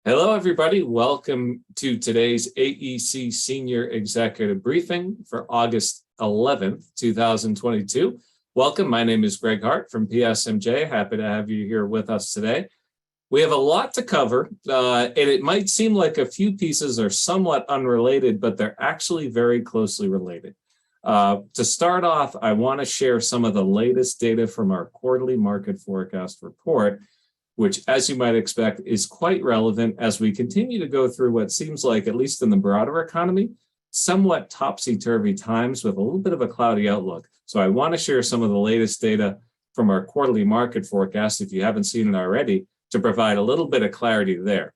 Hello, everybody. Welcome to today's AEC Senior Executive Briefing for August 11th, 2022. Welcome. My name is Greg Hart from PSMJ. Happy to have you here with us today. We have a lot to cover, and it might seem like a few pieces are somewhat unrelated, but they're actually very closely related. To start off, I want to share some of the latest data from our quarterly market forecast report, which, as you might expect, is quite relevant as we continue to go through what seems like, at least in the broader economy, somewhat topsy-turvy times with a little bit of a cloudy outlook. So I want to share some of the latest data from our quarterly market forecast, if you haven't seen it already, to provide a little bit of clarity there.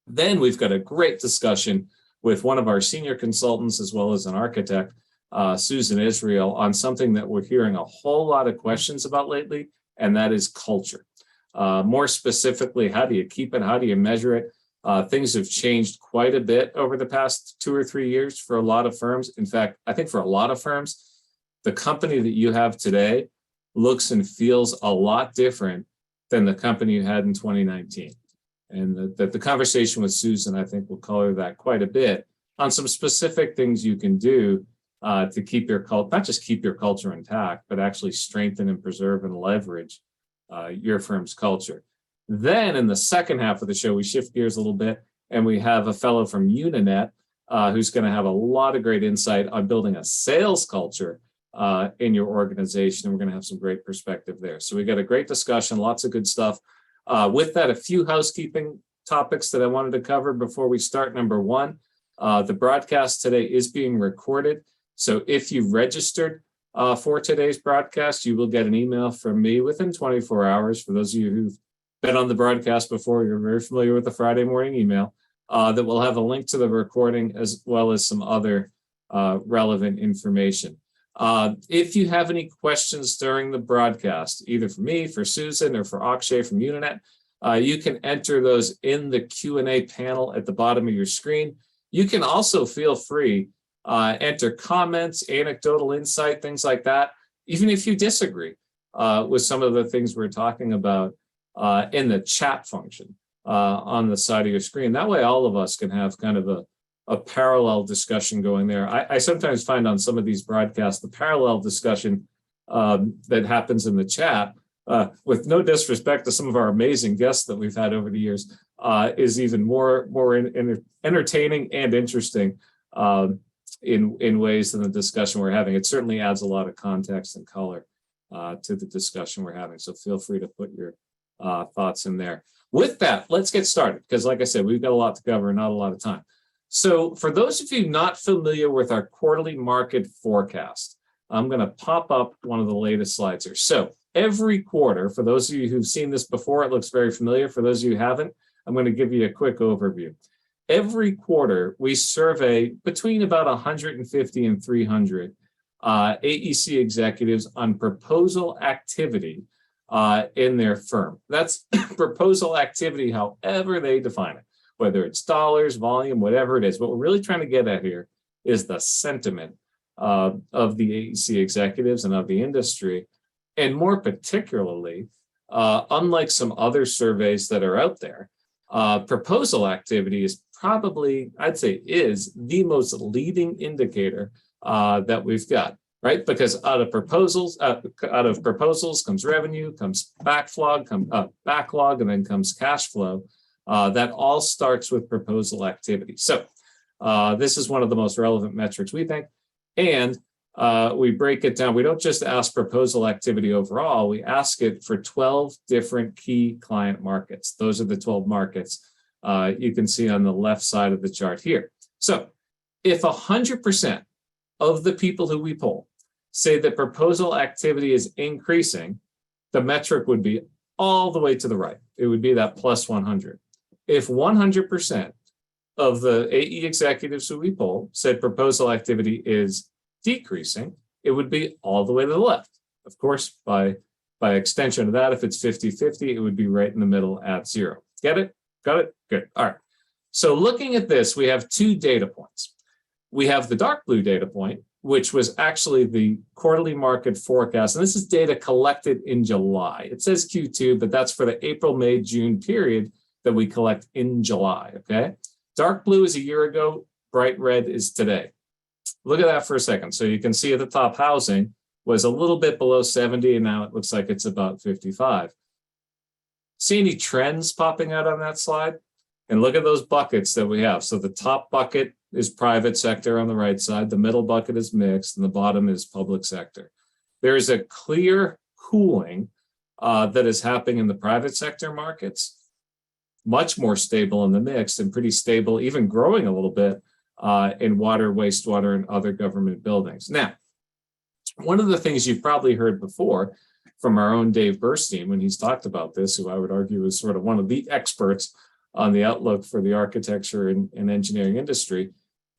Then we've got a great discussion with one of our senior consultants, as well as an architect, Susan Israel, on something that we're hearing a whole lot of questions about lately, and that is culture. More specifically, how do you keep it? How do you measure it? Things have changed quite a bit over the past 2 or 3 years for a lot of firms. In fact, I think for a lot of firms, the company that you have today looks and feels a lot different than the company you had in 2019. And the conversation with Susan, I think, will color that quite a bit on some specific things you can do to keep your culture, not just keep your culture intact, but actually strengthen and preserve and leverage your firm's culture. Then in the second half of the show, we shift gears a little bit, and we have a fellow from Uninet who's going to have a lot of great insight on building a sales culture in your organization. And we're going to have some great perspective there. So we got a great discussion, lots of good stuff. With that, a few housekeeping topics that I wanted to cover before we start. Number one, the broadcast today is being recorded. So if you registered for today's broadcast, you will get an email from me within 24 hours. For those of you who've been on the broadcast before, you're very familiar with the Friday morning email that will have a link to the recording as well as some other relevant information. If you have any questions during the broadcast, either for me, for Susan, or for Akshay from Uninet, you can enter those in the Q&A panel at the bottom of your screen. You can also feel free enter comments, anecdotal insight, things like that, even if you disagree with some of the things we're talking about in the chat function on the side of your screen. That way all of us can have kind of a parallel discussion going there. I sometimes find on some of these broadcasts, the parallel discussion that happens in the chat, with no disrespect to some of our amazing guests that we've had over the years, is even more entertaining and interesting in ways than the discussion we're having. It certainly adds a lot of context and color to the discussion we're having. So feel free to put your thoughts in there. With that, let's get started, because like I said, we've got a lot to cover and not a lot of time. So for those of you not familiar with our quarterly market forecast, I'm going to pop up one of the latest slides here. So every quarter, for those of you who've seen this before, it looks very familiar. For those of you who haven't, I'm going to give you a quick overview. Every quarter, we survey between about 150 and 300 AEC executives on proposal activity in their firm. That's proposal activity, however they define it, whether it's dollars, volume, whatever it is. What we're really trying to get at here is the sentiment of the AEC executives and of the industry. And more particularly, unlike some other surveys that are out there, proposal activity is probably, I'd say, is the most leading indicator that we've got, right? Because out of proposals comes revenue, comes backlog, and then comes cash flow. That all starts with proposal activity. So this is one of the most relevant metrics, we think, and we break it down. We don't just ask proposal activity overall, we ask it for 12 different key client markets. Those are the 12 markets you can see on the left side of the chart here. So if 100% of the people who we poll say that proposal activity is increasing, the metric would be all the way to the right. It would be that plus 100. If 100% of the AE executives who we poll said proposal activity is decreasing, it would be all the way to the left. Of course, by extension of that, if it's 50-50, it would be right in the middle at 0. Get it? Got it? Good. All right. So looking at this, we have 2 data points. We have the dark blue data point, which was actually the quarterly market forecast. And this is data collected in July. It says Q2, but that's for the April, May, June period that we collect in July, okay? Dark blue is a year ago, bright red is today. Look at that for a second. So you can see at the top, housing was a little bit below 70, and now it looks like it's about 55. See any trends popping out on that slide? And look at those buckets that we have. So the top bucket is private sector on the right side, the middle bucket is mixed, and the bottom is public sector. There is a clear cooling that is happening in the private sector markets, much more stable in the mixed, and pretty stable, even growing a little bit in water, wastewater, and other government buildings. Now, one of the things you've probably heard before from our own Dave Burstein when he's talked about this, who I would argue is sort of one of the experts on the outlook for the architecture and engineering industry,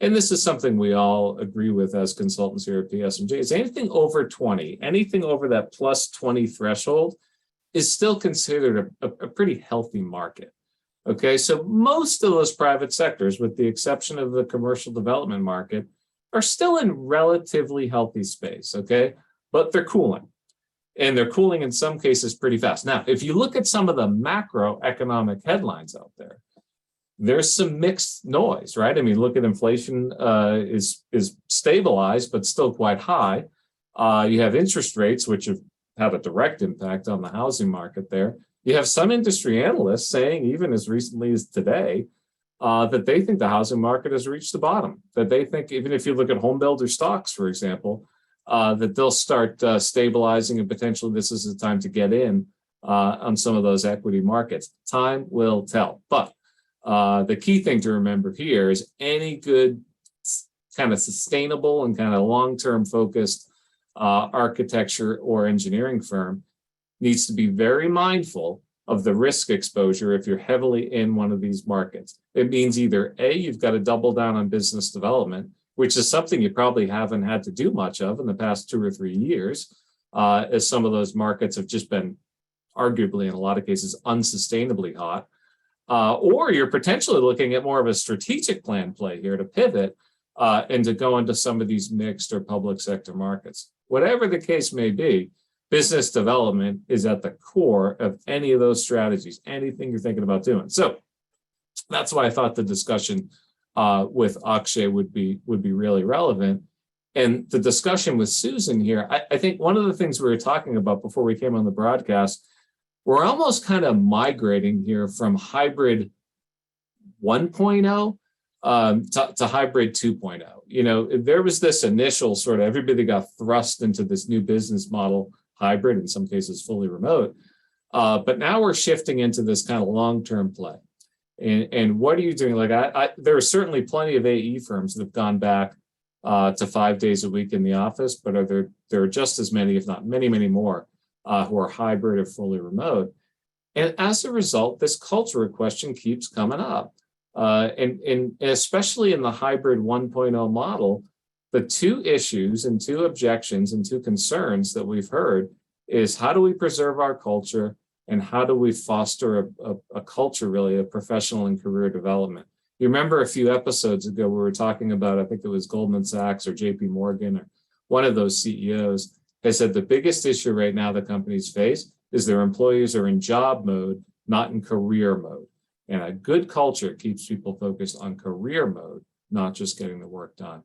and this is something we all agree with as consultants here at PSMJ, is anything over 20, anything over that plus 20 threshold is still considered a pretty healthy market. Okay, so most of those private sectors, with the exception of the commercial development market, are still in relatively healthy space, okay? But they're cooling. And they're cooling in some cases pretty fast. Now, if you look at some of the macroeconomic headlines out there, there's some mixed noise, right? I mean, look at inflation is stabilized, but still quite high. You have interest rates, which have a direct impact on the housing market there. You have some industry analysts saying, even as recently as today, that they think the housing market has reached the bottom, that they think, even if you look at home builder stocks, for example, that they'll start stabilizing, and potentially this is the time to get in on some of those equity markets. Time will tell. But the key thing to remember here is any good kind of sustainable and kind of long-term focused architecture or engineering firm needs to be very mindful of the risk exposure if you're heavily in one of these markets. It means either A, you've got to double down on business development, which is something you probably haven't had to do much of in the past 2 or 3 years, as some of those markets have just been arguably, in a lot of cases, unsustainably hot. Or you're potentially looking at more of a strategic plan play here to pivot and to go into some of these mixed or public sector markets. Whatever the case may be, business development is at the core of any of those strategies, anything you're thinking about doing. So that's why I thought the discussion with Akshay would be really relevant. And the discussion with Susan here, I think one of the things we were talking about before we came on the broadcast, we're almost kind of migrating here from hybrid 1.0 to hybrid 2.0. You know, there was this initial sort of everybody got thrust into this new business model, hybrid, in some cases fully remote. But now we're shifting into this kind of long-term play. And what are you doing? Like there are certainly plenty of AE firms that have gone back to 5 days a week in the office, but there are just as many, if not many, many more, who are hybrid or fully remote. And as a result, this cultural question keeps coming up. And especially in the hybrid 1.0 model, the two issues and two objections and two concerns that we've heard is how do we preserve our culture and how do we foster a culture, really, of professional and career development. You remember a few episodes ago, we were talking about, I think it was Goldman Sachs or JP Morgan or one of those CEOs, they said the biggest issue right now that companies face is their employees are in job mode, not in career mode. And a good culture keeps people focused on career mode, not just getting the work done.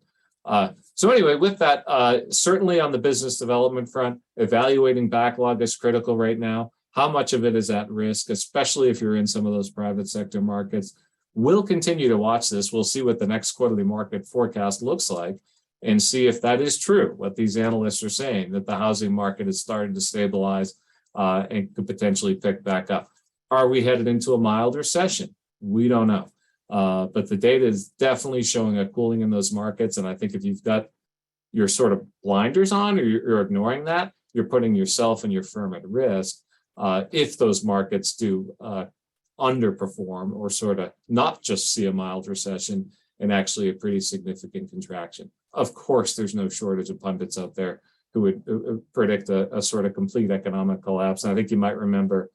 So anyway, with that, certainly on the business development front, evaluating backlog is critical right now. How much of it is at risk, especially if you're in some of those private sector markets. We'll continue to watch this. We'll see what the next quarterly market forecast looks like and see if that is true, what these analysts are saying, that the housing market is starting to stabilize and could potentially pick back up. Are we headed into a mild recession? We don't know. But the data is definitely showing a cooling in those markets. And I think if you've got your sort of blinders on or you're ignoring that, you're putting yourself and your firm at risk if those markets do underperform or sort of not just see a mild recession and actually a pretty significant contraction. Of course, there's no shortage of pundits out there who would predict a sort of complete economic collapse. And I think you might remember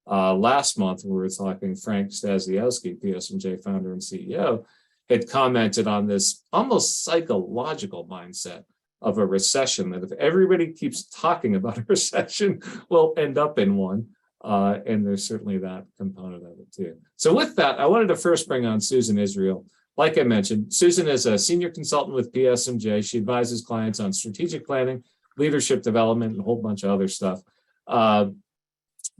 last month when we were talking, Frank Stasiowski, PSMJ founder and CEO, had commented on this almost psychological mindset of a recession, that if everybody keeps talking about a recession, we'll end up in one. And there's certainly that component of it too. So with that, I wanted to first bring on Susan Israel. Like I mentioned, Susan is a senior consultant with PSMJ. She advises clients on strategic planning, leadership development, and a whole bunch of other stuff.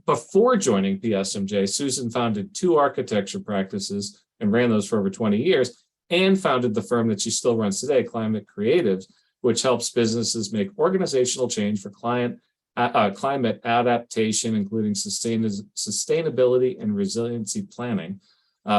Before joining PSMJ, Susan founded 2 architecture practices and ran those for over 20 years, and founded the firm that she still runs today, Climate Creatives, which helps businesses make organizational change for climate adaptation, including sustainability and resiliency planning.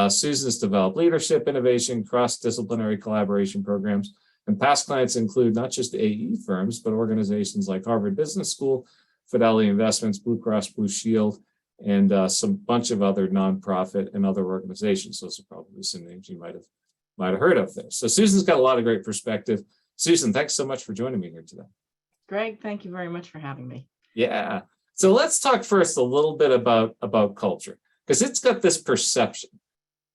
Susan's developed leadership, innovation, cross-disciplinary collaboration programs, and past clients include not just AE firms, but organizations like Harvard Business School, Fidelity Investments, Blue Cross Blue Shield, and some bunch of other nonprofit and other organizations. Those are probably some names you might have heard of there. So Susan's got a lot of great perspective. Susan, thanks so much for joining me here today. Greg, thank you very much for having me. Yeah. So let's talk first a little bit about culture, because it's got this perception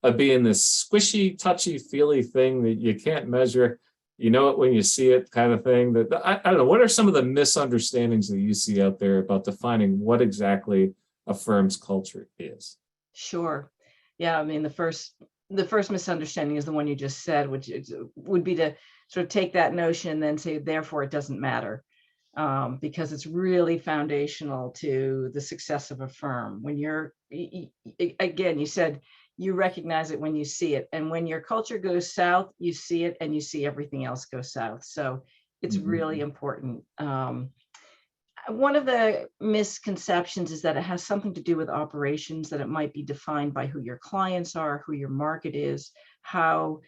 of being this squishy, touchy, feely thing that you can't measure. You know it when you see it, kind of thing. That I don't know. What are some of the misunderstandings that you see out there about defining what exactly a firm's culture is? Sure. Yeah. I mean, the first misunderstanding is the one you just said, which would be to sort of take that notion and then say, therefore, it doesn't matter. Because it's really foundational to the success of a firm. When again, you said you recognize it when you see it. And when your culture goes south, you see it and you see everything else go south. So it's really important. One of the misconceptions is that it has something to do with operations, that it might be defined by who your clients are, who your market is, how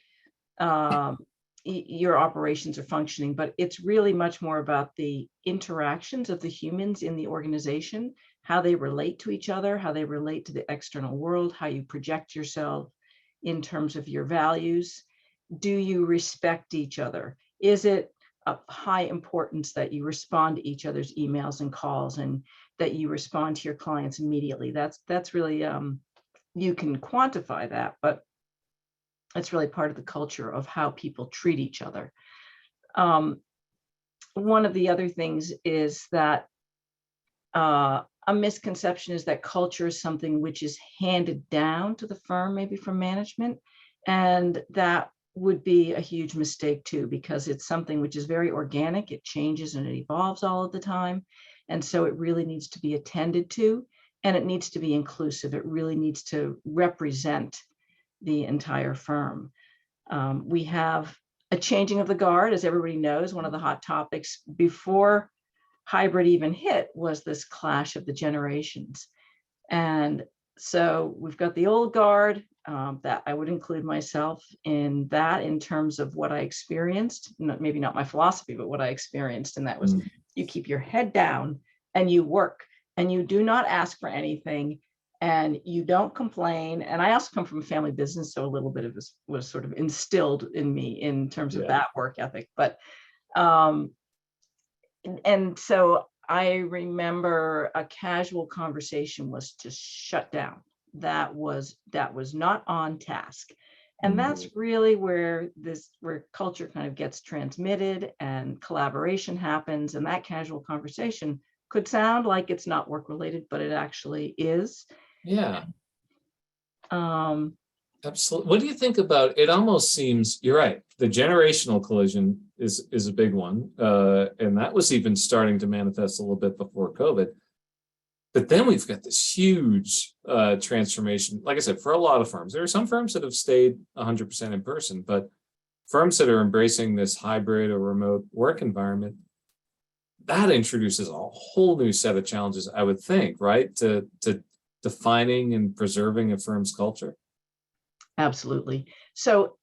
your operations are functioning, but it's really much more about the interactions of the humans in the organization, how they relate to each other, how they relate to the external world, how you project yourself in terms of your values. Do you respect each other? Is it of high importance that you respond to each other's emails and calls, and that you respond to your clients immediately? That's really, you can quantify that, but it's really part of the culture of how people treat each other. One of the other things is that a misconception is that culture is something which is handed down to the firm, maybe from management. And that would be a huge mistake too, because it's something which is very organic. It changes and it evolves all of the time. And so it really needs to be attended to, and it needs to be inclusive. It really needs to represent the entire firm. We have a changing of the guard, as everybody knows. One of the hot topics before hybrid even hit was this clash of the generations. And so we've got the old guard, that I would include myself in that, in terms of what I experienced, maybe not my philosophy, but what I experienced. And that was, you keep your head down and you work, and you do not ask for anything, and you don't complain. And I also come from a family business, so a little bit of this was sort of instilled in me in terms of that work ethic. But and so I remember a casual conversation was just shut down. That was not on task. And that's really where culture kind of gets transmitted and collaboration happens. And that casual conversation could sound like it's not work related, but it actually is. Yeah. Absolutely. What do you think about it? Almost seems, you're right, the generational collision is a big one. And that was even starting to manifest a little bit before COVID. But then we've got this huge transformation. Like I said, for a lot of firms, there are some firms that have stayed 100% in person, but firms that are embracing this hybrid or remote work environment, that introduces a whole new set of challenges, I would think, right? To defining and preserving a firm's culture. Absolutely. So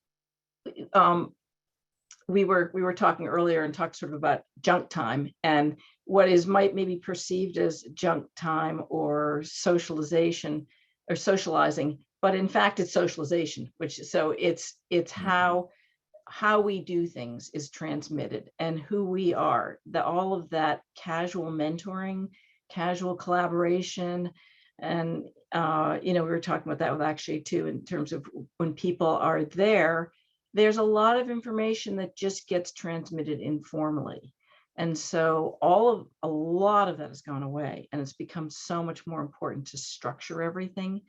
we were talking earlier and talked sort of about junk time, and what is might maybe perceived as junk time or socialization or socializing, but in fact it's socialization, it's how we do things is transmitted, and who we are, all of that casual mentoring, casual collaboration. And we were talking about that with Akshay too, in terms of when people are there, there's a lot of information that just gets transmitted informally. And so a lot of that has gone away, and it's become so much more important to structure everything.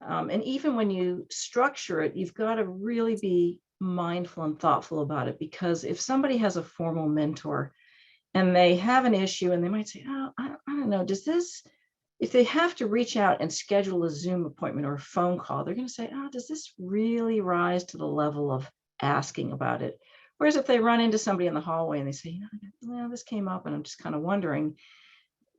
And even when you structure it, you've got to really be mindful and thoughtful about it, because if somebody has a formal mentor and they have an issue and they might say, oh, I don't know, if they have to reach out and schedule a Zoom appointment or a phone call, they're going to say, oh, does this really rise to the level of asking about it? Whereas if they run into somebody in the hallway and they say, this came up and I'm just kind of wondering,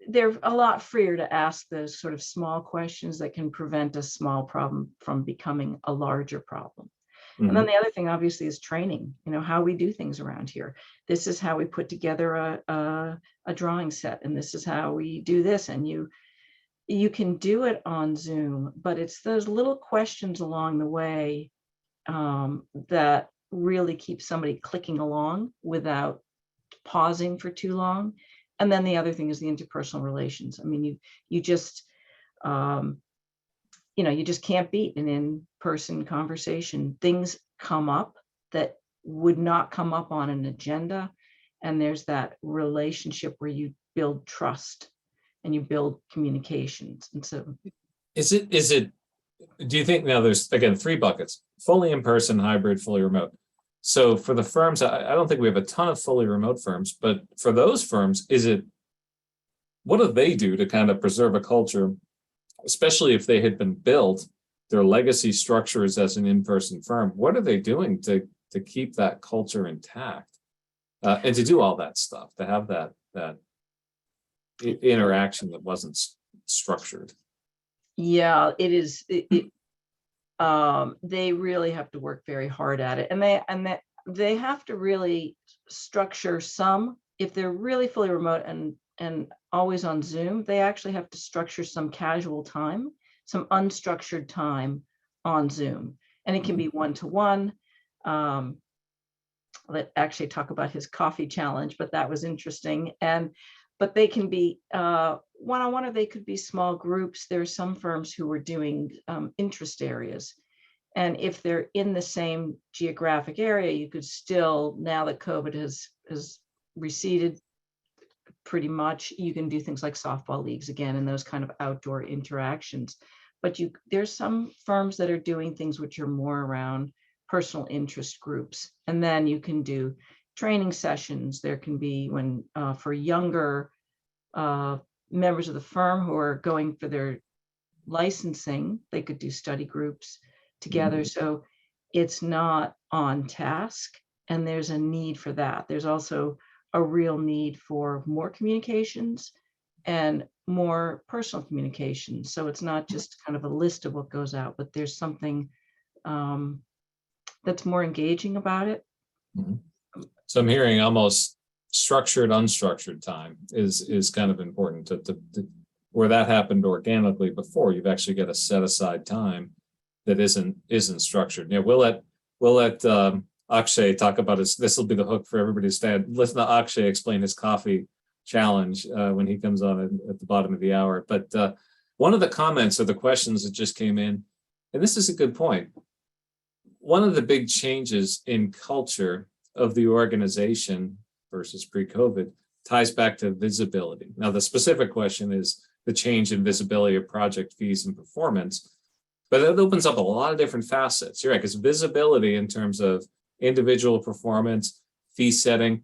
they're a lot freer to ask those sort of small questions that can prevent a small problem from becoming a larger problem. And then the other thing, obviously, is training, how we do things around here. This is how we put together a drawing set, and this is how we do this. And you can do it on Zoom, but it's those little questions along the way that really keep somebody clicking along without pausing for too long. And then the other thing is the interpersonal relations. I mean, you just you just can't beat an in-person conversation. Things come up that would not come up on an agenda. And there's that relationship where you build trust and you build communications. And so do you think now there's, again, three buckets: fully in person, hybrid, fully remote? So for the firms, I don't think we have a ton of fully remote firms, but for those firms, what do they do to kind of preserve a culture, especially if they had been built, their legacy structures as an in-person firm? What are they doing to keep that culture intact and to do all that stuff, to have that interaction that wasn't structured? Yeah, it is. They really have to work very hard at it, and they have to really structure some. If they're really fully remote and always on Zoom, they actually have to structure some casual time, some unstructured time on Zoom, and it can be one-to-one. Let's actually talk about his coffee challenge, but that was interesting. But they can be one-on-one, or they could be small groups. There are some firms who are doing interest areas. And if they're in the same geographic area, you could still, now that COVID has receded pretty much, you can do things like softball leagues again and those kind of outdoor interactions. But there's some firms that are doing things which are more around personal interest groups. And then you can do training sessions. There can be for younger members of the firm who are going for their licensing, they could do study groups together. So it's not on task, and there's a need for that. There's also a real need for more communications and more personal communications. So it's not just kind of a list of what goes out, but there's something that's more engaging about it. So I'm hearing almost structured, unstructured time is kind of important to where that happened organically before. You've actually got to set aside time that isn't structured. Yeah, we'll let Akshay talk about his. This will be the hook for everybody to stand. Listen to Akshay explain his coffee challenge when he comes on at the bottom of the hour. But one of the comments or the questions that just came in, and this is a good point. One of the big changes in culture of the organization versus pre-COVID ties back to visibility. Now, the specific question is the change in visibility of project fees and performance, but it opens up a lot of different facets. You're right, because visibility in terms of individual performance, fee setting,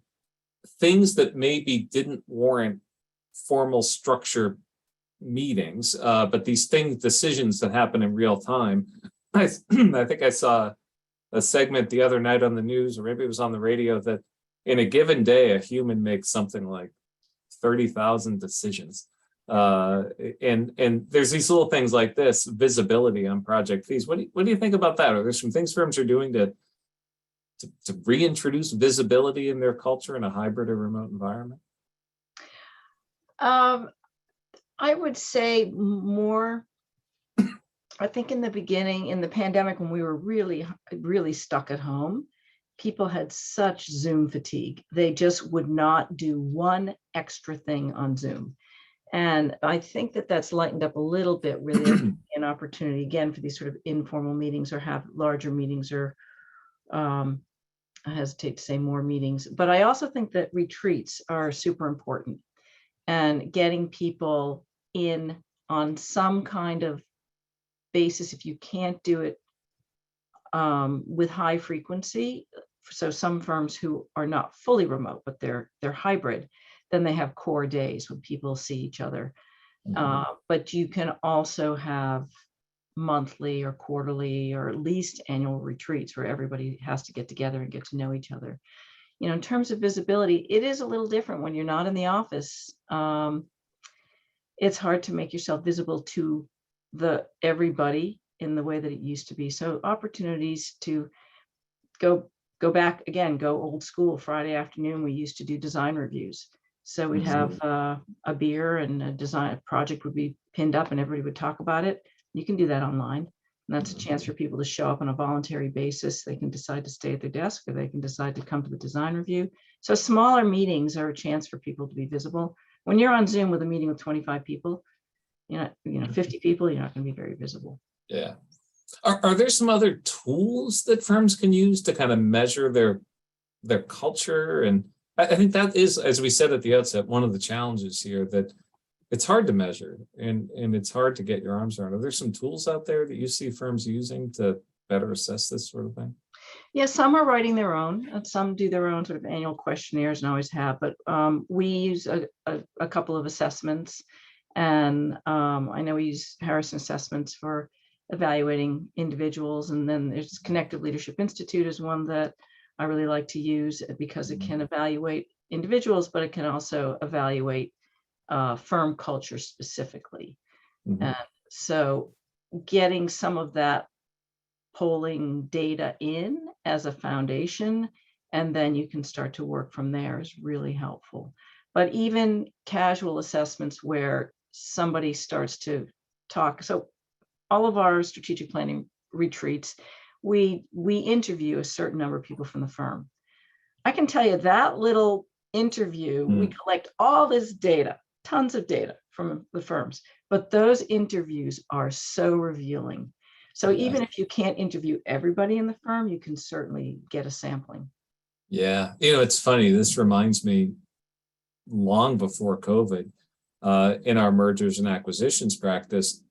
things that maybe didn't warrant formal structure meetings, but these decisions that happen in real time. I think I saw a segment the other night on the news, or maybe it was on the radio, that in a given day, a human makes something like 30,000 decisions. And there's these little things like this, visibility on project fees. What do you think about that? Are there some things firms are doing to reintroduce visibility in their culture in a hybrid or remote environment? I would say more. I think in the beginning, in the pandemic, when we were really, really stuck at home, people had such Zoom fatigue. They just would not do one extra thing on Zoom. And I think that that's lightened up a little bit, really an opportunity again for these sort of informal meetings or have larger meetings or I hesitate to say more meetings, but I also think that retreats are super important, and getting people in on some kind of basis. If you can't do it with high frequency, so some firms who are not fully remote, but they're hybrid, then they have core days when people see each other. But you can also have monthly or quarterly or at least annual retreats where everybody has to get together and get to know each other. In terms of visibility, it is a little different when you're not in the office. It's hard to make yourself visible to everybody in the way that it used to be. So opportunities to go back again, go old school. Friday afternoon, we used to do design reviews. So we'd have a beer and a project would be pinned up and everybody would talk about it. You can do that online. And that's a chance for people to show up on a voluntary basis. They can decide to stay at their desk or they can decide to come to the design review. So smaller meetings are a chance for people to be visible. When you're on Zoom with a meeting with 25 people, 50 people, you're not going to be very visible. Yeah. Are there some other tools that firms can use to kind of measure their culture? And I think that is, as we said at the outset, one of the challenges here, that it's hard to measure and it's hard to get your arms around. Are there some tools out there that you see firms using to better assess this sort of thing? Yeah, some are writing their own, and some do their own sort of annual questionnaires and always have, but we use a couple of assessments. And I know we use Harrison assessments for evaluating individuals. And then there's Connective Leadership Institute is one that I really like to use because it can evaluate individuals, but it can also evaluate firm culture specifically. And so getting some of that polling data in as a foundation, and then you can start to work from there, is really helpful. But even casual assessments where somebody starts to talk. So all of our strategic planning retreats, we interview a certain number of people from the firm. I can tell you that little interview, we collect all this data, tons of data from the firms, but those interviews are so revealing. So even if you can't interview everybody in the firm, you can certainly get a sampling. Yeah, it's funny. This reminds me, long before COVID, in our mergers and acquisitions practice,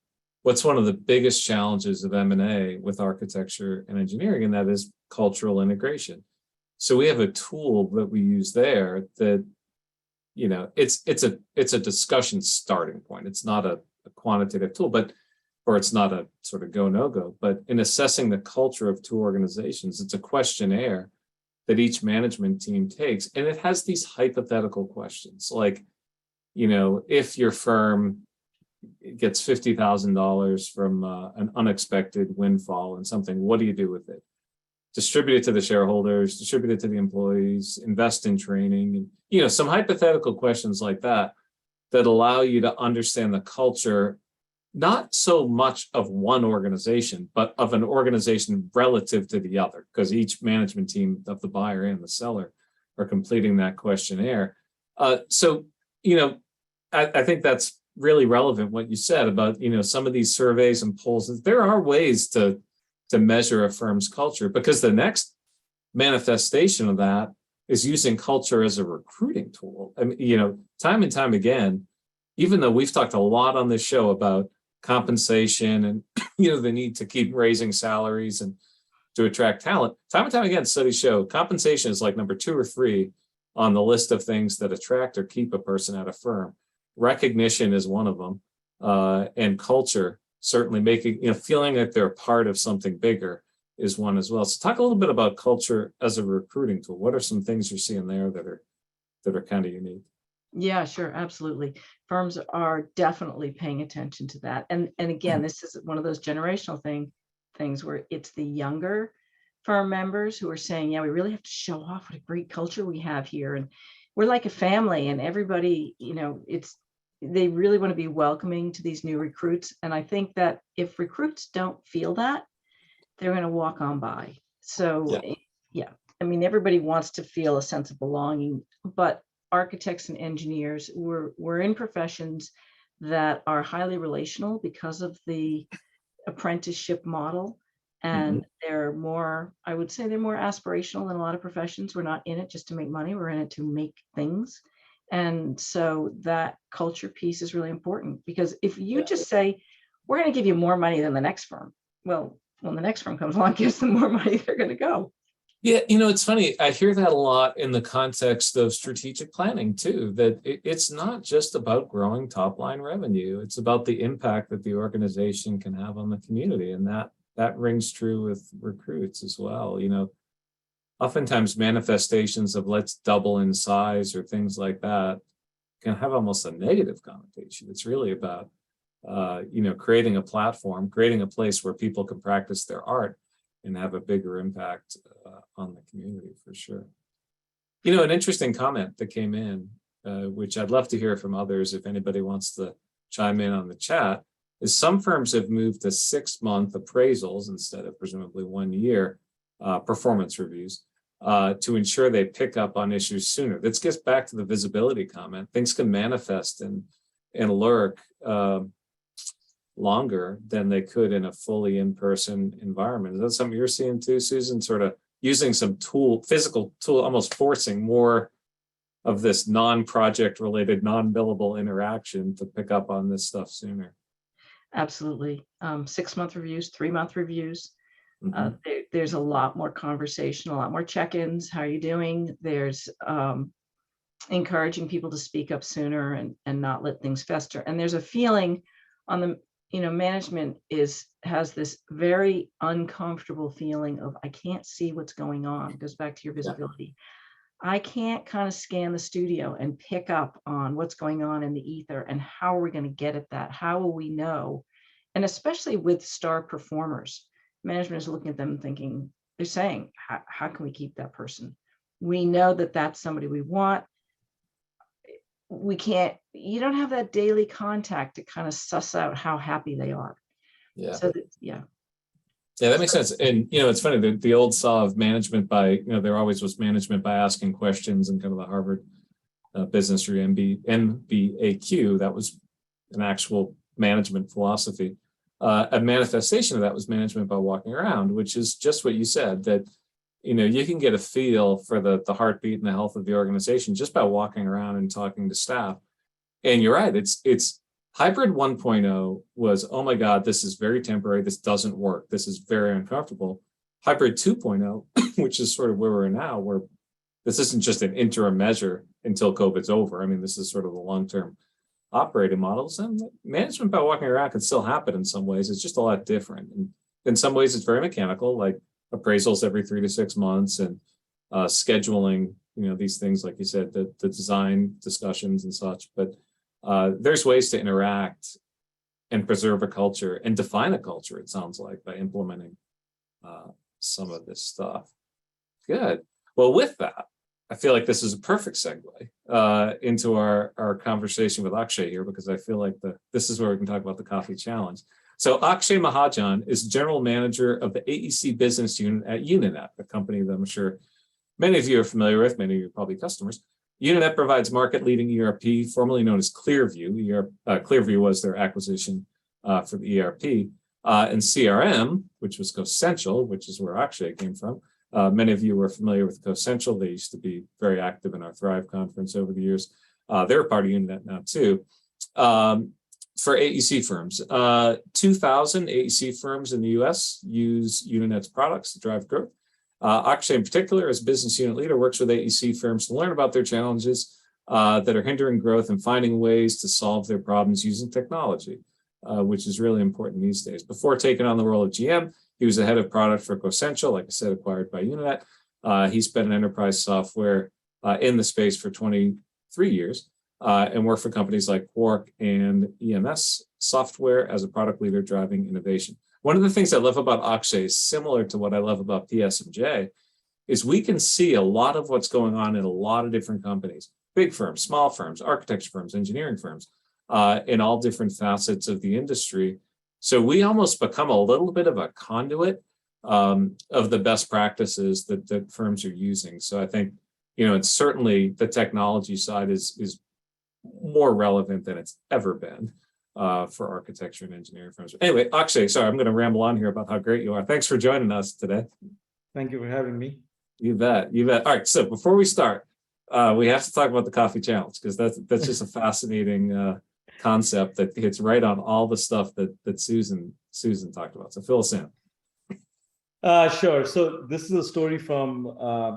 what's one of the biggest challenges of M&A with architecture and engineering, and that is cultural integration. So we have a tool that we use there that, it's a discussion starting point. It's not a quantitative tool, or it's not a sort of go, no go, but in assessing the culture of two organizations, it's a questionnaire that each management team takes. And it has these hypothetical questions like, if your firm gets $50,000 from an unexpected windfall and something, what do you do with it? Distribute it to the shareholders, distribute it to the employees, invest in training, and, some hypothetical questions like that allow you to understand the culture, not so much of one organization, but of an organization relative to the other, because each management team of the buyer and the seller are completing that questionnaire. So, I think that's really relevant what you said about, some of these surveys and polls. There are ways to measure a firm's culture, because the next manifestation of that is using culture as a recruiting tool. I mean, time and time again, even though we've talked a lot on this show about compensation and, the need to keep raising salaries and to attract talent, time and time again, studies show compensation is like number 2 or 3 on the list of things that attract or keep a person at a firm. Recognition is one of them, and culture, certainly making, feeling that they're part of something bigger, is one as well. So talk a little bit about culture as a recruiting tool. What are some things you're seeing there that are kind of unique? Yeah, sure, absolutely. Firms are definitely paying attention to that. And again, this is one of those generational things where it's the younger firm members who are saying, yeah, we really have to show off what a great culture we have here. And we're like a family, and everybody, they really want to be welcoming to these new recruits. And I think that if recruits don't feel that, they're going to walk on by. So yeah, I mean, everybody wants to feel a sense of belonging, but architects and engineers, we're in professions that are highly relational because of the apprenticeship model. Mhm. and they're more, I would say they're more aspirational than a lot of professions. We're not in it just to make money, we're in it to make things. And so that culture piece is really important, because if you Yeah. just say, we're going to give you more money than the next firm, well, when the next firm comes along, gives them more money, they're going to go. Yeah, it's funny. I hear that a lot in the context of strategic planning too, that it's not just about growing top line revenue. It's about the impact that the organization can have on the community. And that rings true with recruits as well. Oftentimes manifestations of let's double in size or things like that can have almost a negative connotation. It's really about creating a platform, creating a place where people can practice their art and have a bigger impact on the community for sure. An interesting comment that came in, which I'd love to hear from others if anybody wants to chime in on the chat, is some firms have moved to 6-month appraisals instead of presumably 1 year performance reviews to ensure they pick up on issues sooner. This gets back to the visibility comment. Things can manifest and lurk longer than they could in a fully in-person environment. Is that something you're seeing too, Susan? Sort of using some physical tool, almost forcing more of this non-project related, non-billable interaction to pick up on this stuff sooner. Absolutely. 6-month reviews, 3-month reviews. Mhm. There's a lot more conversation, a lot more check-ins. How are you doing? There's encouraging people to speak up sooner and not let things fester. And there's a feeling on the, management has this very uncomfortable feeling of, I can't see what's going on. It goes back to your Yeah. visibility. I can't kind of scan the studio and pick up on what's going on in the ether, and how are we going to get at that? How will we know? And especially with star performers, management is looking at them and thinking, they're saying, how can we keep that person? We know that that's somebody we want. You don't have that daily contact to kind of suss out how happy they are. Yeah. So yeah. Yeah, that makes sense. And, it's funny, the old saw of management by, there always was management by asking questions, and kind of the Harvard Business Review MBAQ, that was an actual management philosophy. A manifestation of that was management by walking around, which is just what you said, that, you can get a feel for the heartbeat and the health of the organization just by walking around and talking to staff. And you're right, it's hybrid 1.0 was, oh my God, this is very temporary. This doesn't work. This is very uncomfortable. Hybrid 2.0, which is sort of where we're now, where this isn't just an interim measure until COVID's over. I mean, this is sort of the long-term operating models, and management by walking around can still happen in some ways. It's just a lot different. And in some ways, it's very mechanical, like appraisals every 3 to 6 months, and scheduling, these things, like you said, the design discussions and such. But there's ways to interact and preserve a culture and define a culture, it sounds like, by implementing some of this stuff. Good. Well, with that, I feel like this is a perfect segue into our conversation with Akshay here, because I feel like this is where we can talk about the coffee challenge. So Akshay Mahajan is general manager of the AEC business unit at Uninet, a company that I'm sure many of you are familiar with, many of you are probably customers. Uninet provides market-leading ERP, formerly known as Clearview. Clearview was their acquisition for the ERP, and CRM, which was GoCentral, which is where Akshay came from. Many of you are familiar with GoCentral. They used to be very active in our Thrive conference over the years. They're a part of Uninet now too. For AEC firms, 2,000 AEC firms in the US use Uninet's products to drive growth. Akshay in particular, as business unit leader, works with AEC firms to learn about their challenges that are hindering growth and finding ways to solve their problems using technology, which is really important these days. Before taking on the role of GM, he was the head of product for GoCentral, like I said, acquired by Uninet. He spent in enterprise software in the space for 23 years and worked for companies like Quark and EMS Software as a product leader driving innovation. One of the things I love about Akshay is similar to what I love about PSMJ, is we can see a lot of what's going on in a lot of different companies, big firms, small firms, architecture firms, engineering firms, in all different facets of the industry. So we almost become a little bit of a conduit of the best practices that firms are using. So I think, it's certainly the technology side is more relevant than it's ever been. for architecture and engineering firms. Anyway, Akshay, sorry, I'm going to ramble on here about how great you are. Thanks for joining us today. Thank you for having me. You bet. You bet. All right. So before we start, we have to talk about the coffee challenge, because that's just a fascinating concept that hits right on all the stuff that Susan talked about. So fill us in. Sure. So this is a story from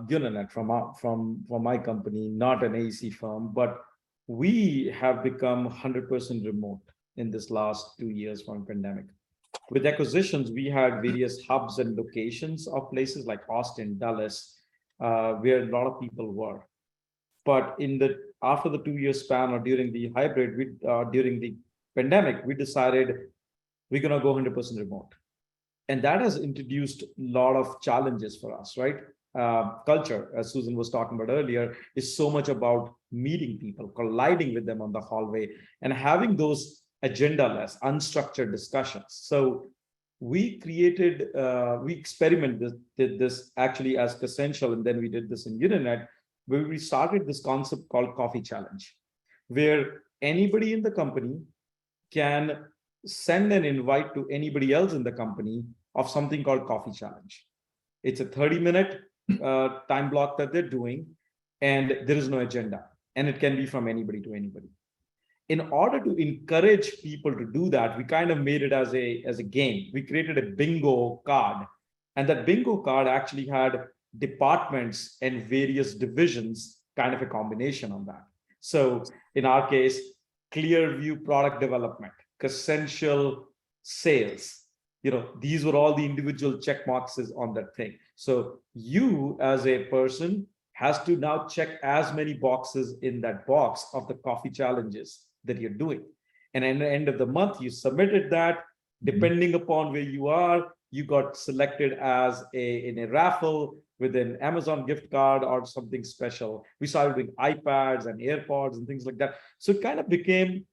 Uninet, from my company, not an AEC firm, but we have become 100% remote in this last 2 years from pandemic. With acquisitions, we had various hubs and locations of places like Austin, Dallas, where a lot of people were. But after the 2 year span, or during the hybrid, during the pandemic, we decided we're going to go 100% remote. And that has introduced a lot of challenges for us, right? Culture, as Susan was talking about earlier, is so much about meeting people, colliding with them on the hallway, and having those agenda-less, unstructured discussions. So we experimented this actually as Essential, and then we did this in Uninet, where we started this concept called Coffee Challenge, where anybody in the company can send an invite to anybody else in the company of something called Coffee Challenge. It's a 30-minute time block that they're doing, and there is no agenda, and it can be from anybody to anybody. In order to encourage people to do that, we kind of made it as a game. We created a bingo card, and that bingo card actually had departments and various divisions, kind of a combination of that. So in our case, Clearview product development, Essential sales, these were all the individual check boxes on that thing. So you as a person has to now check as many boxes in that box of the coffee challenges that you're doing. And at the end of the month, you submitted that. Depending upon where you are, you got selected as in a raffle with an Amazon gift card or something special. We started doing iPads and AirPods and things like that. So it kind of became,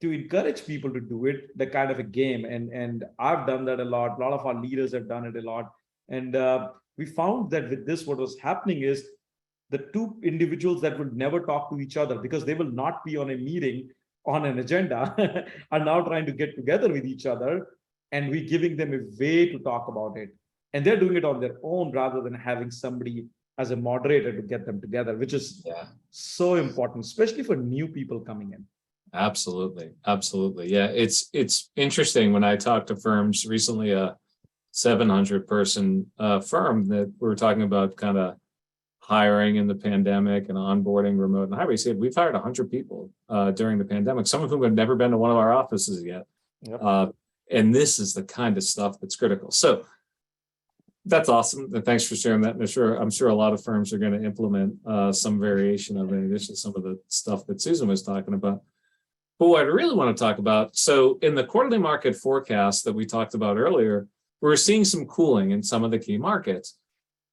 to encourage people to do it, the kind of a game. And I've done that a lot. A lot of our leaders have done it a lot. And we found that with this, what was happening is the two individuals that would never talk to each other because they will not be on a meeting on an agenda are now trying to get together with each other, and we're giving them a way to talk about it. And they're doing it on their own rather than having somebody as a moderator to get them together, which is so important, especially for new people coming in. Absolutely. Absolutely. Yeah. It's interesting when I talk to firms recently, a 700 person firm that we were talking about kind of hiring in the pandemic and onboarding remote and hybrid. Said we've hired 100 people during the pandemic, some of whom have never been to one of our offices yet. Yep. And this is the kind of stuff that's critical. So that's awesome. And thanks for sharing that. And I'm sure a lot of firms are going to implement some variation of it, in addition to some of the stuff that Susan was talking about. But what I really want to talk about, so in the quarterly market forecast that we talked about earlier, we're seeing some cooling in some of the key markets.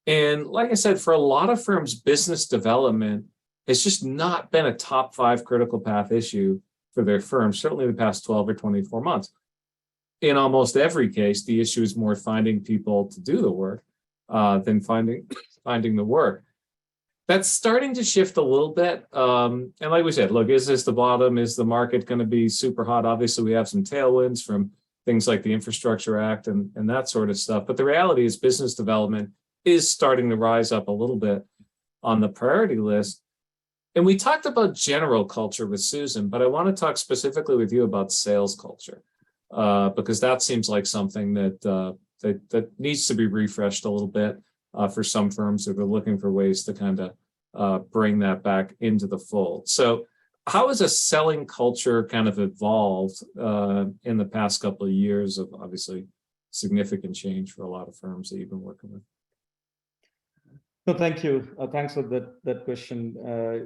And like I said, for a lot of firms, business development has just not been a top 5 critical path issue for their firms, certainly the past 12 or 24 months. In almost every case, the issue is more finding people to do the work than finding the work. That's starting to shift a little bit. And like we said, look, is this the bottom? Is the market going to be super hot? Obviously, we have some tailwinds from things like the Infrastructure Act and that sort of stuff. But the reality is business development is starting to rise up a little bit on the priority list. And we talked about general culture with Susan, but I want to talk specifically with you about sales culture, because that seems like something that needs to be refreshed a little bit for some firms that are looking for ways to kind of bring that back into the fold. So how has a selling culture kind of evolved in the past couple of years of obviously significant change for a lot of firms that you've been working with? No, thank you. Thanks for that question.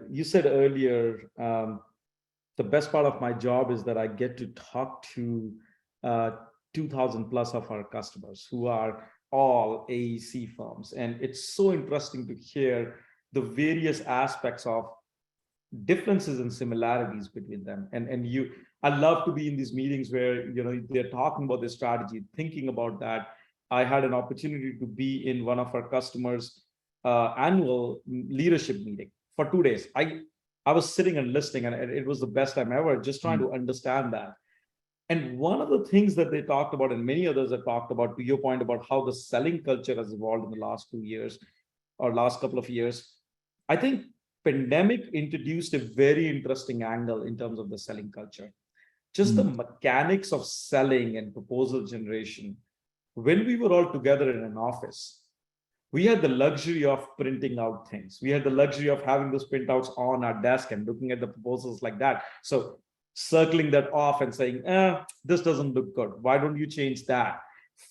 You said earlier, the best part of my job is that I get to talk to 2,000 plus of our customers who are all AEC firms. And it's so interesting to hear the various aspects of differences and similarities between them. I love to be in these meetings where they're talking about their strategy, thinking about that. I had an opportunity to be in one of our customers' annual leadership meeting for 2 days. I was sitting and listening, and it was the best time ever, just trying to understand that. And one of the things that they talked about, and many others have talked about, to your point about how the selling culture has evolved in the last 2 years or last couple of years, I think pandemic introduced a very interesting angle in terms of the selling culture. Just the mechanics of selling and proposal generation. When we were all together in an office, we had the luxury of printing out things. We had the luxury of having those printouts on our desk and looking at the proposals like that. So circling that off and saying, this doesn't look good. Why don't you change that?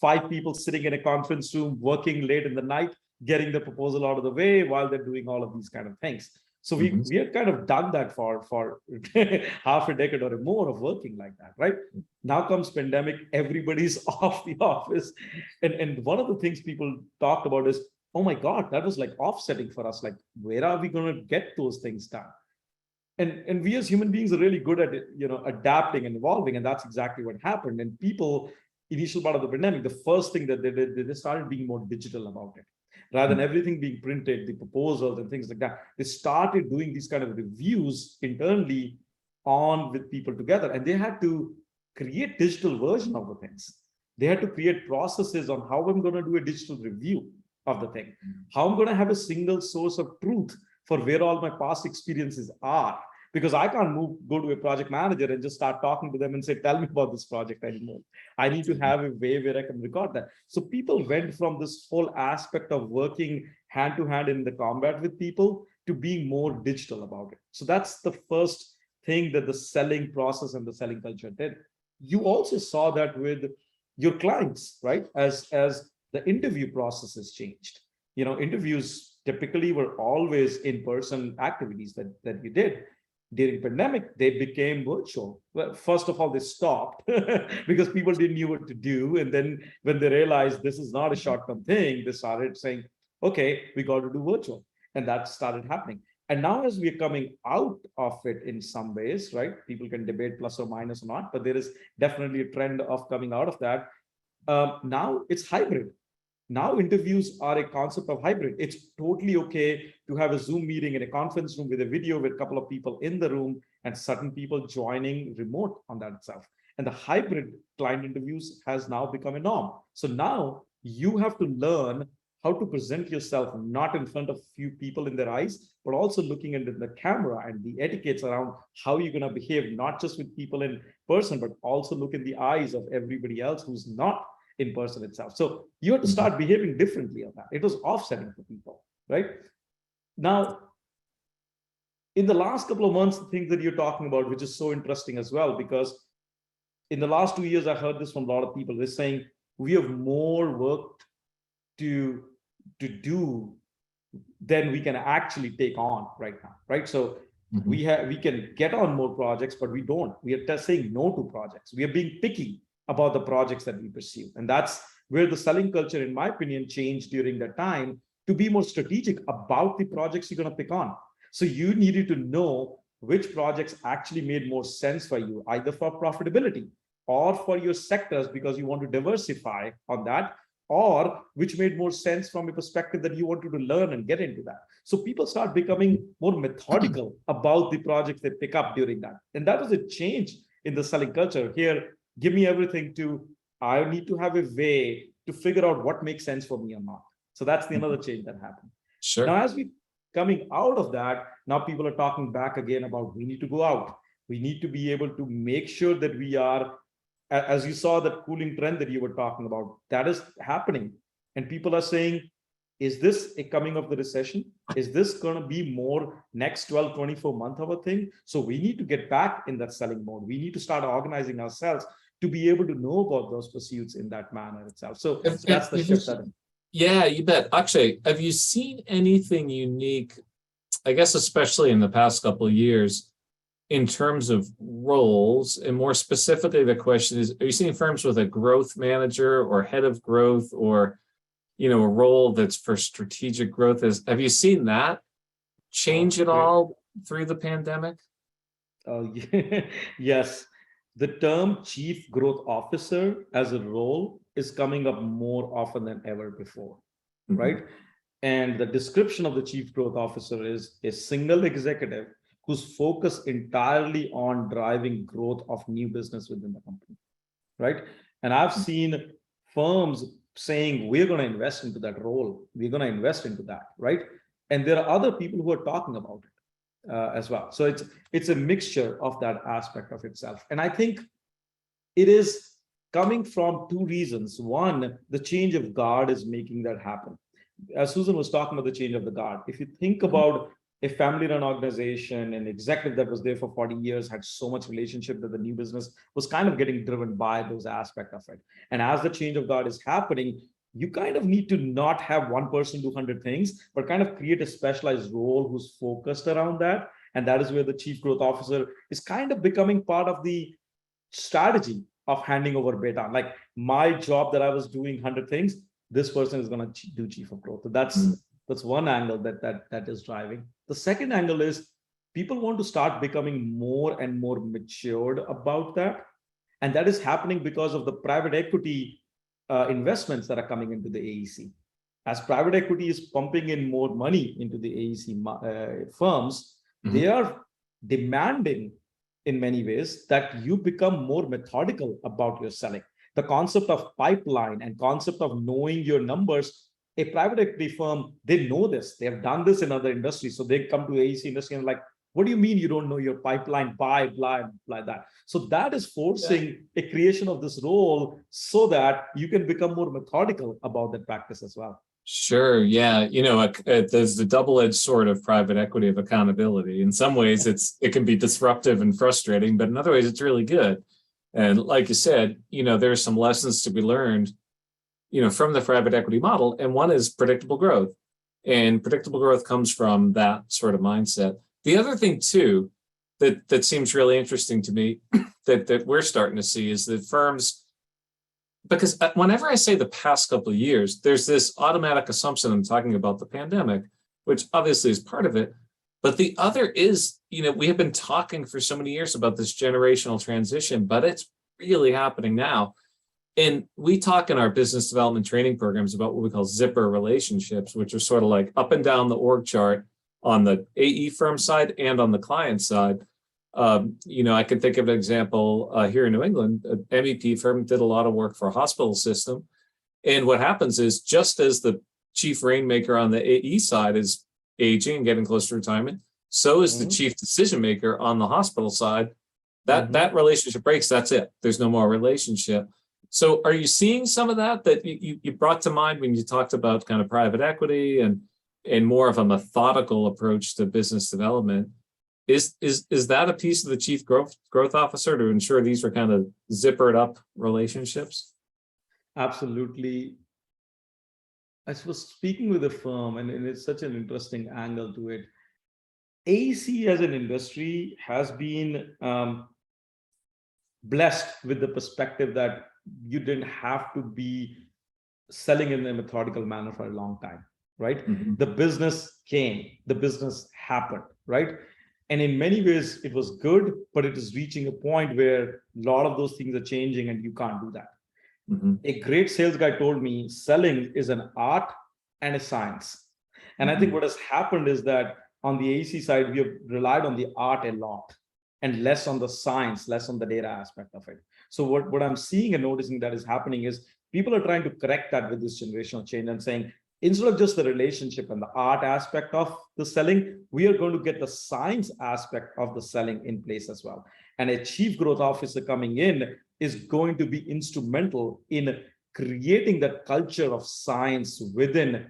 5 people sitting in a conference room, working late in the night, getting the proposal out of the way while they're doing all of these kind of things. So we had kind of done that for half a decade or more of working like that, right? Now comes pandemic, everybody's off the office. And one of the things people talked about is, oh my God, that was like offsetting for us. Like, where are we going to get those things done? And we as human beings are really good at it, adapting and evolving. And that's exactly what happened. And people, initial part of the pandemic, the first thing that they did, they started being more digital about it. Rather than everything being printed, the proposals and things like that, they started doing these kind of reviews internally on with people together. And they had to create digital version of the things. They had to create processes on how I'm going to do a digital review of the thing, how I'm going to have a single source of truth for where all my past experiences are. Because I can't go to a project manager and just start talking to them and say, tell me about this project anymore. I need to have a way where I can record that. So people went from this whole aspect of working hand to hand in the combat with people to being more digital about it. So that's the first thing that the selling process and the selling culture did. You also saw that with your clients, right? As the interview process has changed. Interviews typically were always in-person activities that you did. During pandemic, they became virtual. Well, first of all, they stopped because people didn't know what to do. And then when they realized this is not a short-term thing, they started saying, okay, we got to do virtual. And that started happening. And now as we're coming out of it in some ways, right? People can debate plus or minus or not, but there is definitely a trend of coming out of that. Now it's hybrid. Now interviews are a concept of hybrid. It's totally okay to have a Zoom meeting in a conference room with a video with a couple of people in the room and certain people joining remote on that itself. And the hybrid client interviews has now become a norm. So now you have to learn how to present yourself, not in front of few people in their eyes, but also looking into the camera and the etiquettes around how you're going to behave, not just with people in person, but also look in the eyes of everybody else who's not in person itself. So you have to start behaving differently on that. It was offsetting for people, right? Now, in the last couple of months, the things that you're talking about, which is so interesting as well, because in the last 2 years, I heard this from a lot of people. They're saying we have more work to do than we can actually take on right now, right? So we can get on more projects, but we don't. We are just saying no to projects. We are being picky about the projects that we pursue. And that's where the selling culture, in my opinion, changed during that time to be more strategic about the projects you're going to pick on. So you needed to know which projects actually made more sense for you, either for profitability or for your sectors, because you want to diversify on that, or which made more sense from a perspective that you wanted to learn and get into that. So people start becoming more methodical about the projects they pick up during that. And that was a change in the selling culture. Here, give me everything to, I need to have a way to figure out what makes sense for me or not. So that's the another change that happened. Sure. Now, as we coming out of that, now people are talking back again about we need to go out. We need to be able to make sure that we are, as you saw that cooling trend that you were talking about, that is happening. And people are saying, is this a coming of the recession? Is this going to be more next 12, 24 month of a thing? So we need to get back in that selling mode. We need to start organizing ourselves to be able to know about those pursuits in that manner itself. So that's the shift. Yeah, you bet. Akshay, have you seen anything unique, I guess, especially in the past couple of years, in terms of roles? And more specifically, the question is, are you seeing firms with a growth manager or head of growth, or a role that's for strategic growth? Have you seen that change at all through the pandemic? Oh, yes. The term chief growth officer as a role is coming up more often than ever before, right? And the description of the chief growth officer is a single executive who's focused entirely on driving growth of new business within the company. right? And I've seen firms saying, we're going to invest into that role. We're going to invest into that, right? And there are other people who are talking about it as well. So it's a mixture of that aspect of itself. And I think it is coming from two reasons. One, the change of guard is making that happen. As Susan was talking about the change of the guard, if you think about a family-run organization, an executive that was there for 40 years had so much relationship that the new business was kind of getting driven by those aspects of it. And as the change of guard is happening, you kind of need to not have one person do 100 things, but kind of create a specialized role who's focused around that. And that is where the chief growth officer is kind of becoming part of the strategy of handing over baton. Like my job that I was doing 100 things, this person is going to do chief of growth. So that's one angle that is driving. The second angle is people want to start becoming more and more matured about that. And that is happening because of the private equity investments that are coming into the AEC. As private equity is pumping in more money into the AEC firms, they are demanding in many ways that you become more methodical about your selling. The concept of pipeline and concept of knowing your numbers, a private equity firm, they know this. They have done this in other industries. So they come to AEC industry and like, what do you mean you don't know your pipeline by blah, blah, that? So that is forcing a creation of this role so that you can become more methodical about that practice as well. Sure. Yeah. There's the double-edged sword of private equity of accountability. In some ways, it can be disruptive and frustrating, but in other ways, it's really good. And like you said, there's some lessons to be learned, from the private equity model. And one is predictable growth. And predictable growth comes from that sort of mindset. The other thing, too, that seems really interesting to me that we're starting to see is that firms, because whenever I say the past couple of years, there's this automatic assumption I'm talking about the pandemic, which obviously is part of it. But the other is, we have been talking for so many years about this generational transition, but it's really happening now. And we talk in our business development training programs about what we call zipper relationships, which are sort of like up and down the org chart on the AE firm side and on the client side. I can think of an example here in New England. An MEP firm did a lot of work for a hospital system. And what happens is just as the chief rainmaker on the AE side is aging and getting close to retirement, so is the chief decision maker on the hospital side. That relationship breaks, that's it. There's no more relationship. So are you seeing some of that you brought to mind when you talked about kind of private equity and more of a methodical approach to business development? Is that a piece of the chief growth officer to ensure these are kind of zippered up relationships? Absolutely. I was speaking with a firm, and it's such an interesting angle to it. AEC as an industry has been blessed with the perspective that you didn't have to be selling in a methodical manner for a long time, right? The business came, the business happened, right? And in many ways, it was good, but it is reaching a point where a lot of those things are changing and you can't do that. A great sales guy told me selling is an art and a science. And I think what has happened is that on the AEC side, we have relied on the art a lot and less on the science, less on the data aspect of it. So what I'm seeing and noticing that is happening is people are trying to correct that with this generational change and saying, instead of just the relationship and the art aspect of the selling, we are going to get the science aspect of the selling in place as well. And a chief growth officer coming in is going to be instrumental in creating that culture of science within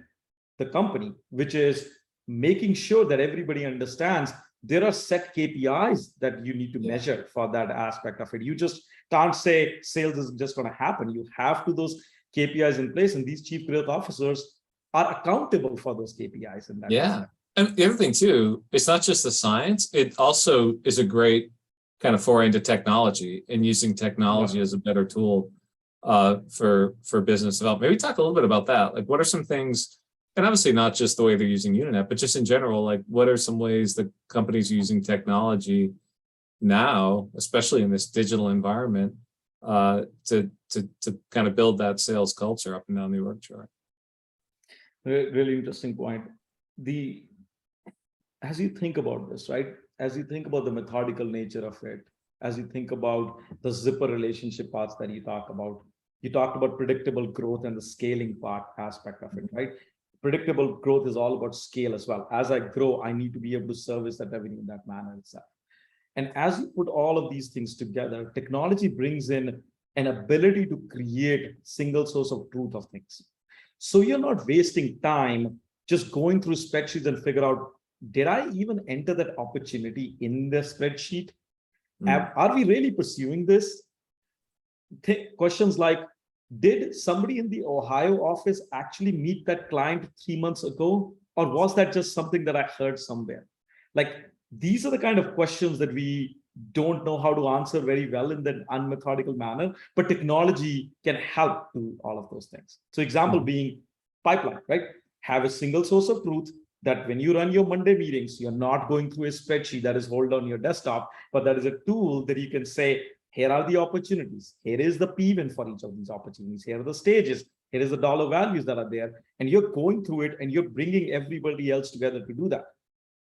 the company, which is making sure that everybody understands there are set KPIs that you need to measure for that aspect of it. You just can't say sales is just going to happen. You have to those KPIs in place, and these chief growth officers are accountable for those KPIs. In that aspect. And the other thing too, it's not just the science, it also is a great kind of foray into technology and using technology as a better tool for business development. Maybe talk a little bit about that. Like what are some things, and obviously not just the way they're using Uninet, but just in general, like what are some ways that companies are using technology now, especially in this digital environment, to kind of build that sales culture up and down the org chart? Really interesting point. As you think about this, right? As you think about the methodical nature of it, as you think about the zipper relationship parts that you talk about. You talked about predictable growth and the scaling part aspect of it, right? Predictable growth is all about scale as well. As I grow, I need to be able to service that revenue in that manner itself. And as you put all of these things together, technology brings in an ability to create single source of truth of things. So you're not wasting time just going through spreadsheets and figure out, did I even enter that opportunity in the spreadsheet? Are we really pursuing this? Questions like, did somebody in the Ohio office actually meet that client 3 months ago? Or was that just something that I heard somewhere? Like, these are the kind of questions that we don't know how to answer very well in that unmethodical manner, but technology can help do all of those things. So example being pipeline, right? Have a single source of truth that when you run your Monday meetings, you're not going through a spreadsheet that is held on your desktop, but that is a tool that you can say, here are the opportunities. Here is the P-win for each of these opportunities. Here are the stages. Here is the dollar values that are there. And you're going through it and you're bringing everybody else together to do that.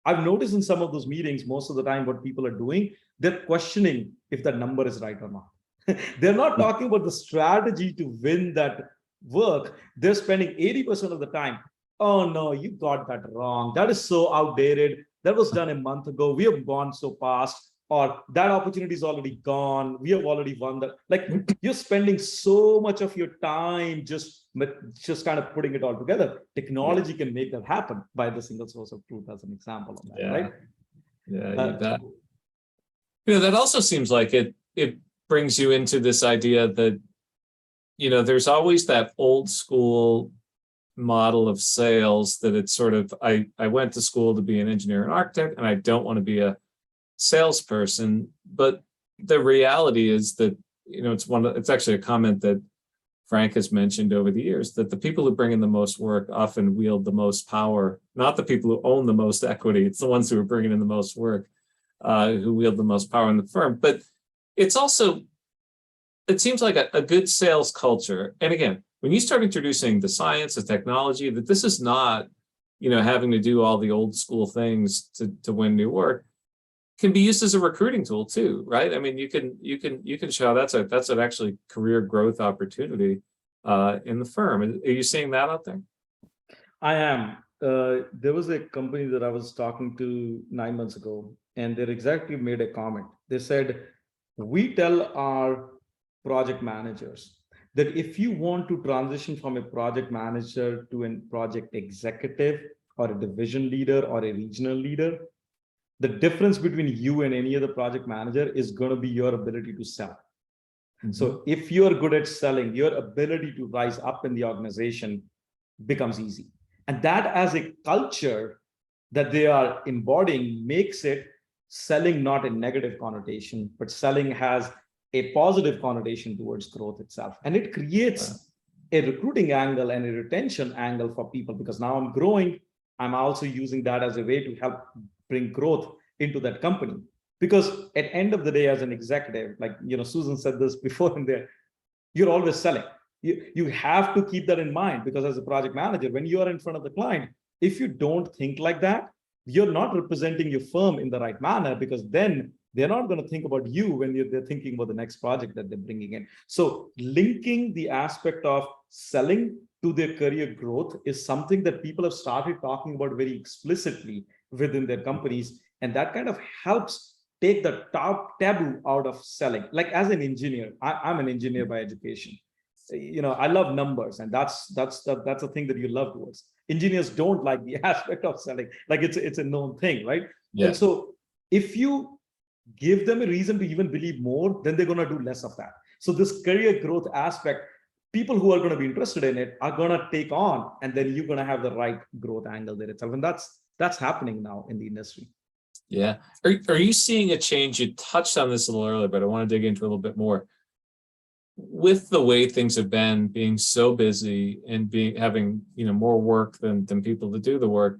I've noticed in some of those meetings, most of the time, what people are doing, they're questioning if that number is right or not. They're not talking about the strategy to win that work. They're spending 80% of the time. Oh no, you got that wrong. That is so outdated. That was done a month ago. We have gone so past, or that opportunity is already gone. We have already won that. Like, you're spending so much of your time just kind of putting it all together. Technology can make that happen by the single source of truth as an example of that, right? Yeah, you bet. That also seems like it brings you into this idea that, there's always that old school model of sales that it's sort of, I went to school to be an engineer and architect, and I don't want to be a salesperson. But the reality is that, it's actually a comment that Frank has mentioned over the years, that the people who bring in the most work often wield the most power, not the people who own the most equity. It's the ones who are bringing in the most work who wield the most power in the firm. But it's also, it seems like a good sales culture. And again, when you start introducing the science, the technology, that this is not, having to do all the old school things to win new work, can be used as a recruiting tool too, right? I mean, you can show that's an actually career growth opportunity in the firm. Are you seeing that out there? I am. There was a company that I was talking to 9 months ago, and they exactly made a comment. They said, we tell our project managers that if you want to transition from a project manager to a project executive or a division leader or a regional leader, the difference between you and any other project manager is going to be your ability to sell. So if you're good at selling, your ability to rise up in the organization becomes easy. And that, as a culture that they are embodying, makes it selling not a negative connotation, but selling has a positive connotation towards growth itself. And it creates a recruiting angle and a retention angle for people, because now I'm growing. I'm also using that as a way to help bring growth into that company. Because at end of the day, as an executive, like, Susan said this before in there, you're always selling. You have to keep that in mind, because as a project manager, when you are in front of the client, if you don't think like that, you're not representing your firm in the right manner, because then they're not going to think about you when they're thinking about the next project that they're bringing in. So linking the aspect of selling to their career growth is something that people have started talking about very explicitly within their companies. And that kind of helps take the top taboo out of selling. Like, as an engineer, I'm an engineer by education. I love numbers, and that's a thing that you love towards. Engineers don't like the aspect of selling. Like, it's a known thing, right? Yeah. And so if you give them a reason to even believe more, then they're going to do less of that. So this career growth aspect, people who are going to be interested in it are going to take on, and then you're going to have the right growth angle there itself. And that's happening now in the industry. Yeah. Are you seeing a change? You touched on this a little earlier, but I want to dig into a little bit more. With the way things have been, being so busy and having more work than people to do the work,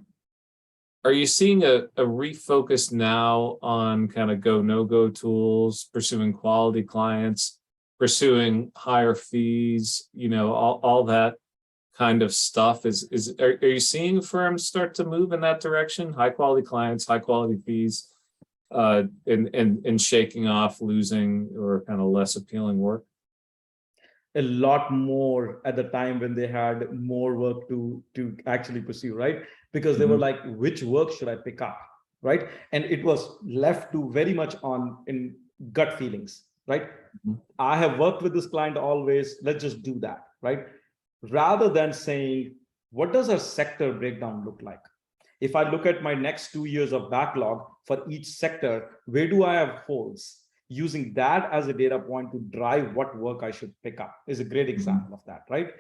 are you seeing a refocus now on kind of go no-go tools, pursuing quality clients, pursuing higher fees, all that kind of stuff? Are you seeing firms start to move in that direction? High quality clients, high quality fees, in shaking off losing or kind of less appealing work? A lot more at the time when they had more work to actually pursue, right? Because they were like, which work should I pick up, right? And it was left to very much on in gut feelings, right? I have worked with this client always, let's just do that, right? Rather than saying, what does our sector breakdown look like? If I look at my next 2 years of backlog for each sector, where do I have holes? Using that as a data point to drive what work I should pick up is a great example of that, right?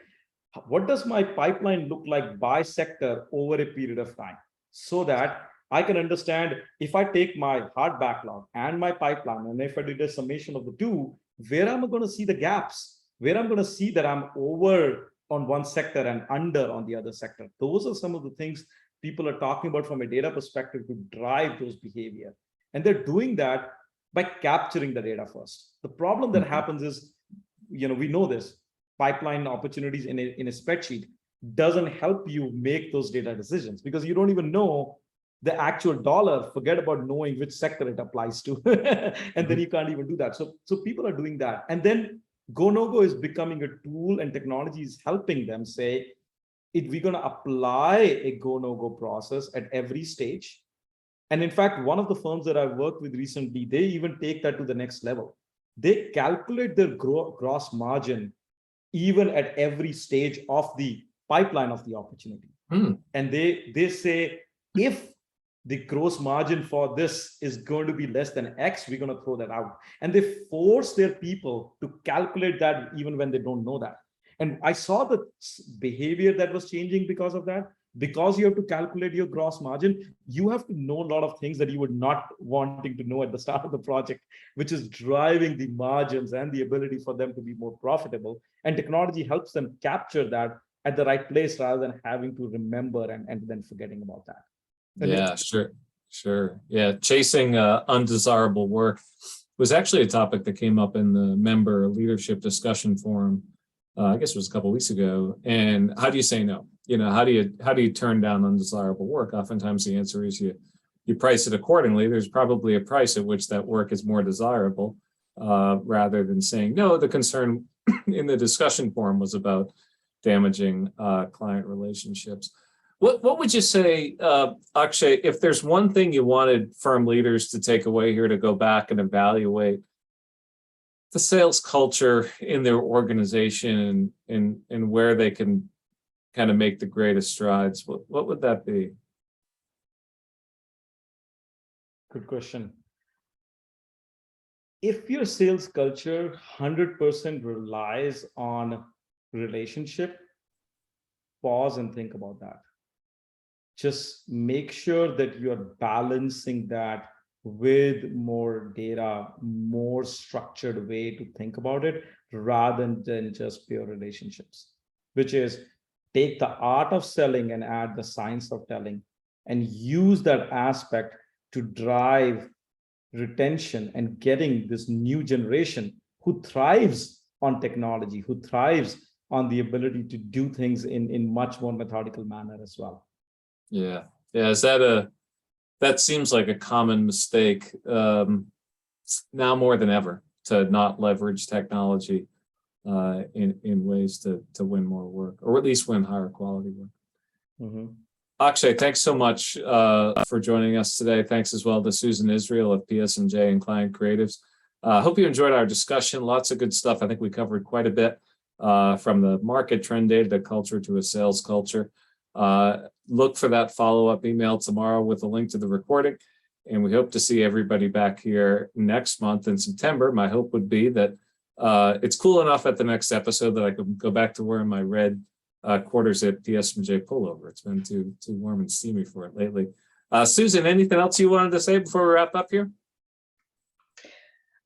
What does my pipeline look like by sector over a period of time? So that I can understand if I take my hard backlog and my pipeline, and if I did a summation of the two, where am I going to see the gaps? Where I'm going to see that I'm over on one sector and under on the other sector. Those are some of the things people are talking about from a data perspective to drive those behavior. And they're doing that by capturing the data first. The problem that happens is, we know this, pipeline opportunities in a spreadsheet doesn't help you make those data decisions because you don't even know the actual dollar, forget about knowing which sector it applies to. And then you can't even do that. So people are doing that. And then Go No Go is becoming a tool and technology is helping them say, if we're going to apply a Go No Go process at every stage. And in fact, one of the firms that I've worked with recently, they even take that to the next level. They calculate their gross margin even at every stage of the pipeline of the opportunity. And they say, if the gross margin for this is going to be less than X, we're going to throw that out. And they force their people to calculate that even when they don't know that. And I saw the behavior that was changing because of that. Because you have to calculate your gross margin, you have to know a lot of things that you were not wanting to know at the start of the project, which is driving the margins and the ability for them to be more profitable. And technology helps them capture that at the right place rather than having to remember and then forgetting about that. And yeah, sure. Yeah, chasing undesirable work was actually a topic that came up in the member leadership discussion forum. I guess it was a couple of weeks ago. And how do you say no? How do you turn down undesirable work? Oftentimes the answer is you price it accordingly. There's probably a price at which that work is more desirable, rather than saying no. The concern in the discussion forum was about damaging client relationships. What would you say, Akshay, if there's one thing you wanted firm leaders to take away here to go back and evaluate the sales culture in their organization and where they can kind of make the greatest strides, what would that be? Good question. If your sales culture 100% relies on relationship, pause and think about that. Just make sure that you're balancing that with more data, more structured way to think about it rather than just pure relationships, which is take the art of selling and add the science of telling and use that aspect to drive retention and getting this new generation who thrives on technology, who thrives on the ability to do things in much more methodical manner as well. Yeah. Is that seems like a common mistake now more than ever, to not leverage technology in ways to win more work, or at least win higher quality work. Akshay, thanks so much for joining us today. Thanks as well to Susan Israel of PSMJ and Client Creatives. Hope you enjoyed our discussion. Lots of good stuff. I think we covered quite a bit from the market trend data, the culture to a sales culture. Look for that follow-up email tomorrow with a link to the recording. And we hope to see everybody back here next month in September. My hope would be that it's cool enough at the next episode that I can go back to wearing my red quarters at PSMJ pullover. It's been too warm and steamy for it lately. Susan, anything else you wanted to say before we wrap up here?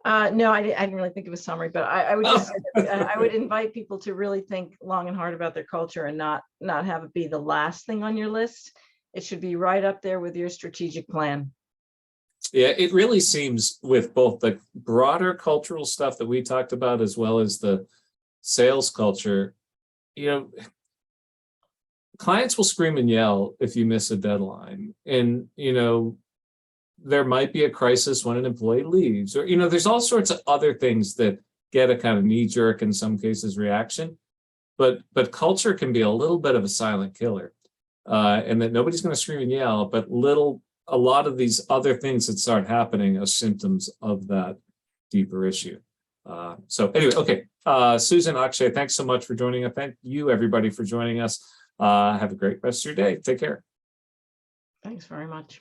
No, I didn't really think of a summary, but I would just I would invite people to really think long and hard about their culture and not have it be the last thing on your list. It should be right up there with your strategic plan. Yeah, it really seems with both the broader cultural stuff that we talked about as well as the sales culture, clients will scream and yell if you miss a deadline. And, there might be a crisis when an employee leaves, or, there's all sorts of other things that get a kind of knee jerk, in some cases, reaction. But culture can be a little bit of a silent killer, and that nobody's going to scream and yell, but a lot of these other things that start happening are symptoms of that deeper issue. So anyway, okay. Susan, Akshay, thanks so much for joining us. Thank you, everybody, for joining us. Have a great rest of your day. Take care. Thanks very much.